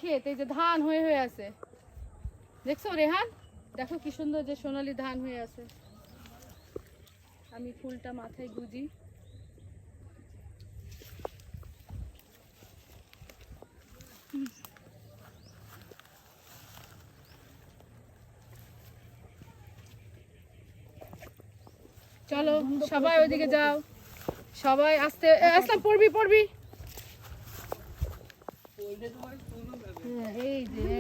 ক্ষেত, এই যে ধান হয়ে হয়ে আছে, দেখছো রেহান? দেখো কি সুন্দর যে সোনালী ধান হয়ে আছে। আমি ফুলটা মাথায় গুজি। চলো সবাই ওইদিকে যাও, সবাই আস্তে আসলাম, পড়বি পড়বি। এই যে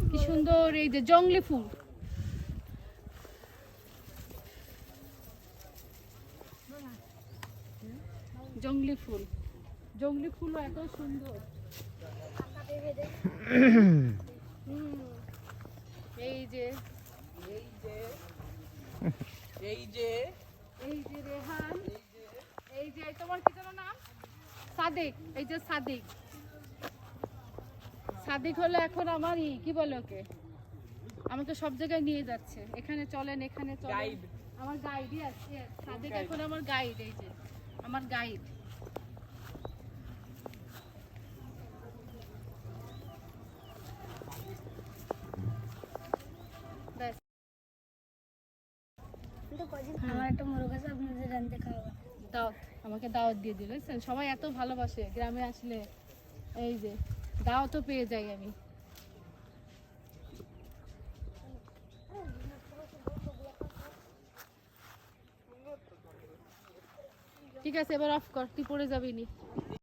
কি সুন্দর, এই যে জংলি ফুল, জংলি ফুল, জংলি ফুলও এত সুন্দর। এই যে এই যে এই যে এই যে রেহান, এই যে তোমার কি যেন নাম? সাদিক। এই যে সাদিক, সাদিক হলো এখন আমার কি বলে ওকে, আমাকে সব জায়গায় নিয়ে যাচ্ছে, এখানে চলেন এখানে চলেন, আমার গাইডই আছে। সাদিক এখন আমার গাইড, এই যে আমার গাইড। আমার একটা মোরগ আছে, আপনাদের রান্তে খাওয়া দাওয়াত, আমাকে দাওয়াত দিয়ে দিল, বুঝছেন? সবাই এত ভালোবাসে গ্রামে আসলে, এই যে দাওয়াতও পেয়ে যাই আমি। ঠিক আছে, এবার অফ কর, তুই পড়ে যাবি নি।